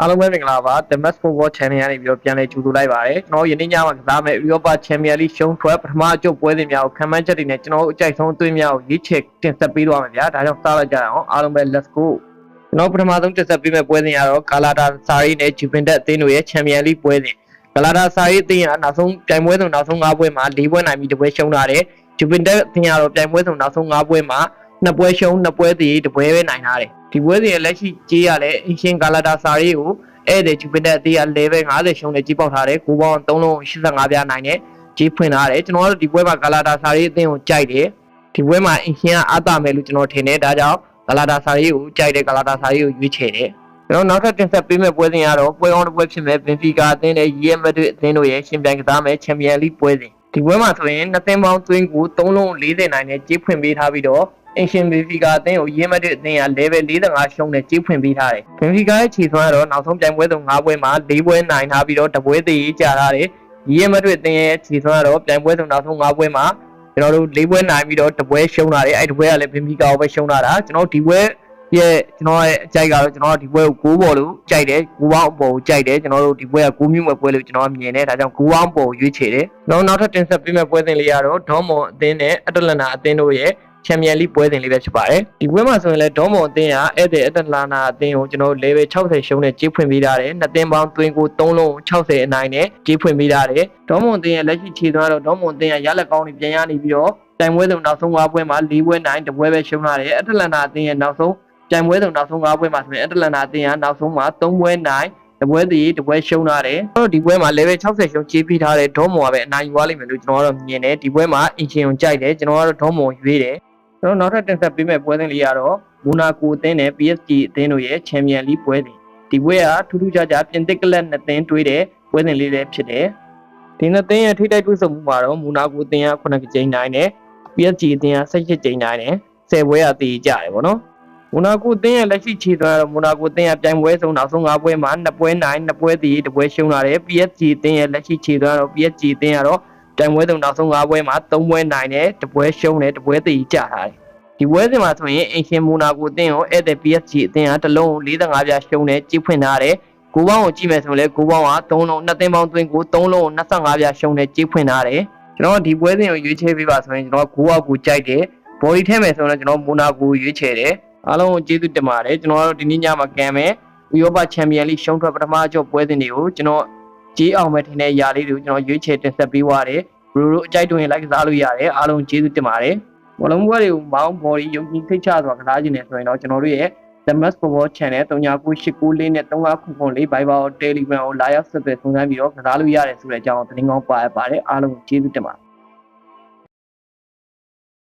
အားလုံးပဲမင်္ဂလာပါ The Mass Football Channel ကနေပြီးတော့ပြန်လည်ကြိုဆိုလိုက်ပါတယ်ကျွန်တော်ယနေ့ညမှာကစားမယ့် Europa Champions League ရှုံးထွက်ပထမအကျုပ်ပွဲစဉ်များကိုခံမှန်းချက်တွေနဲ့ကျွန်တော်တို့အကြိုက်ဆုံးအသွင်းများကိုရွေးချယ်တင်ဆက်ပေးသွားမယ်ဗျာဒါကြောင့်စလိုက်ကြအောင်အားလုံးပဲ let's go ကျွန်တော်ပထမဆုံးတင်ဆက်ပေးမယ့်ပွဲစဉ်ကတော့ Galatasaray နဲ့ Juventus အသင်းတို့ရဲ့ Champions League ပွဲစဉ် Galatasaray အသင်းကနောက်ဆုံးပြိုင်ပွဲစဉ်နောက်ဆုံး5ပွဲမှာ4ပွဲနိုင်ပြီး1ပွဲရှုံးထားတယ် Juventus အသင်းကတော့ပြိုင်ပွဲစဉ်နောက်ဆုံး5ပွဲမှာ2ပွဲရှုံး2ပွဲတည်1ပွဲပဲနိုင်ထားတယ်ဒီပွဲစဉ်ရဲ့လက်ရှိကြေးရလဲအရှင် Galatasaray ကိုအဲ့ဒီ Juventus အသင်းက level 50ရှုံးနဲ့ကြီးပေါက်ထားတယ်9ပေါင်း3လုံး85ပြားနိုင်နဲ့ကြီးဖွင့်ထားတယ်ကျွန်တော်တို့ဒီပွဲမှာ Galatasaray အသင်းကိုကြိုက်တယ်ဒီပွဲမှာအရှင်ကအသာမယ်လို့ကျွန်တော်ထင်တယ်ဒါကြောင့် Galatasaray ကိုကြိုက်တယ် Galatasaray ကိုရွေးချယ်တယ်ကျွန်တော်နောက်ထပ်တင်ဆက်ပေးမယ့်ပွဲစဉ်ကတော့ပွဲကောင်းတစ်ပွဲဖြစ်မဲ့ Benfica အသင်းနဲ့ Real Madrid အသင်းတို့ရဲ့ရှင်ပြိုင်ကစားမဲ့ Champions League ပွဲစဉ်ဒီပွဲမှာဆိုရင်2သင်းပေါင်းသွင်းကို3လုံး40နိုင်နဲ့ကြီးဖွင့်ပေးထားပြီးတော့အင်ရှင် Benfica အသင်းကို Real Madrid အသင်းက level 45ရှုံးနဲ့ကြီးဖွင့်ပေးထားတယ်။ Benfica ရဲ့ခြေစွမ်းကတော့နောက်ဆုံးပြိုင်ပွဲဆုံး5ပွဲမှာ4ပွဲနိုင်ထားပြီးတော့တပွဲသေးကြာထားတယ်။ Real Madrid အသင်းရဲ့ခြေစွမ်းကတော့ပြိုင်ပွဲဆုံးနောက်ဆုံး5ပွဲမှာကျွန်တော်တို့4ပွဲနိုင်ပြီးတော့တပွဲရှုံးထားတယ်။အဲ့ဒီပွဲကလည်း Benfica ကိုပဲရှုံးထားတာ။ကျွန်တော်ဒီပွဲရဲ့ကျွန်တော်ရဲ့အကြိုက်ကတော့ကျွန်တော်ဒီပွဲကို6ပေါ်လို့ကြိုက်တယ်9ပေါင်းအပေါ်ကိုကြိုက်တယ်ကျွန်တော်တို့ဒီပွဲက9မြို့မဲ့ပွဲလို့ကျွန်တော်မြင်တယ်ဒါကြောင့်9ပေါင်းပေါ်ကိုရွေးချယ်တယ်။နောက်ထပ်တင်ဆက်ပေးမယ့်ပွဲစဉ်လေးကတော့ Dortmund အသင်းနဲ့ Atalanta အသင်းတို့ရဲ့Champions League ပွဲစဉ်လေးပဲဖြစ်ပါတယ်ဒီပွဲမှာဆိုရင်လည်း Dortmund အသင်းကအဲ့ဒီ Atalanta အသင်းကိုကျွန်တော် level 60ရှုံးနဲ့ကြေးဖွင့်ပေးထားတယ်နှစ်သင်းပေါင်းသွင်းကို3လုံး60အနိုင်နဲ့ကြေးဖွင့်ပေးထားတယ် Dortmund အသင်းရဲ့လက်ရှိခြေသွမ်းတော့ Dortmund အသင်းကရလက်ကောင်းတွေပြန်ရနေပြီးတော့တိုင်ပွဲဆုံးနောက်ဆုံး5ပွဲမှာ4ပွဲနိုင်1ပွဲပဲရှုံးထားတယ် Atalanta အသင်းရဲ့နောက်ဆုံးတိုင်ပွဲဆုံးနောက်ဆုံး5ပွဲမှာဆိုရင် Atalanta အသင်းကနောက်ဆုံးမှာ3ပွဲနိုင်တပွဲတည်တပွဲရှုံးထားတယ်။ဒီပွဲမှာ level 60ရှုံးကြေးပြီးထားတဲ့ Dortmund ကပဲအနိုင်ယူသွားလိမ့်မယ်လို့ကျွန်တော်ကတော့မြင်တယ်ဒီပွဲမှာအင်ရှင်ကိုကြိုက်တယ်ကျွန်တော်ကတော့ Dortmund ရွေးတယ်ကျွန်တော်နောက်ထပ်တင်ဆက်ပေးမယ့်ပွဲစဉ်လေးကတော့ Monaco အသင်းနဲ့ PSG အသင်းတို့ရဲ့ Champions League ပွဲစဉ်ဒီပွဲကထူးထူးခြားခြားပြင်သစ်ကလပ်နှစ်သင်းတွေ့တဲ့ပွဲစဉ်လေးလည်းဖြစ်တယ်ဒီနှစ်သင်းရဲ့ထိတိုက်တွေ့ဆုံမှုမှာတော့ Monaco အသင်းက9ကြိမ်နိုင်တယ် PSG အသင်းက18ကြိမ်နိုင်တယ်10ပွဲကတည်ကြတယ်ပေါ့နော်Monaco အသင်းရဲ့လက်ရှိခြေသွမ်းကတော့ Monaco အသင်းကပြိုင်ပွဲဆုံးနောက်ဆုံး5ပွဲမှာ2ပွဲနိုင်2ပွဲတည်1ပွဲရှုံးလာတယ် PSG အသင်းရဲ့လက်ရှိခြေသွမ်းကတော့ PSG အသင်းကတော့ပြိုင်ပွဲဆုံးနောက်ဆုံး5ပွဲမှာ3ပွဲနိုင်တယ်1ပွဲရှုံးတယ်1ပွဲတည်ကြထားတယ်ဒီပွဲစဉ်မှာဆိုရင်အင်ရှင် Monaco အသင်းကိုအဲ့တဲ့ PSG အသင်းကတလုံး45ပြားရှုံးတယ်ကြီးဖွင့်ထားတယ်9ပေါင်းကိုကြည့်မယ်ဆိုရင်လည်း9ပေါင်းက3လုံး2သင်းပေါင်းသွင်းကို3လုံး25ပြားရှုံးတယ်ကြီးဖွင့်ထားတယ်ကျွန်တော်ဒီပွဲစဉ်ကိုရွေးချယ်ပေးပါဆိုရင်ကျွန်တော်9အောက်ကိုကြိုက်တယ် body ထဲမယ်ဆိုရင်ကျွန်တော် Monaco ရွေးချယ်တယ်အားလုံးကိုကျေးဇူးတင်ပါတယ်ကျွန်တော်တို့ဒီနေ့ညမှာကန်မယ် Europa Champions League ရှုံးထွက်ပထမအကျော့ပွဲစဉ်တွေကိုကျွန်တော်ကြေးအောင်မဲ့ထင်တဲ့ຢာလေးတွေကိုကျွန်တော်ရွေးချယ်တင်ဆက်ပေးသွားတယ်ဘရိုတို့အကြိုက်တွင်လိုက်ကစားလို့ရတယ်အားလုံးကျေးဇူးတင်ပါတယ်ဘောလုံးပွဲတွေကိုမောင်း body ယုံကြည်စိတ်ချစွာကစားခြင်းနဲ့ဆိုရင်တော့ကျွန်တော်တို့ရဲ့ The Mass Football Channel 399894နဲ့3994 Viber Telegram ကိုလာရောက်ဆက်သွယ်စုံစမ်းပြီးတော့ကစားလို့ရတယ်ဆိုတဲ့အကြောင်းသတင်းကောင်းပါပါတယ်အားလုံးကျေးဇူးတင်ပါတယ်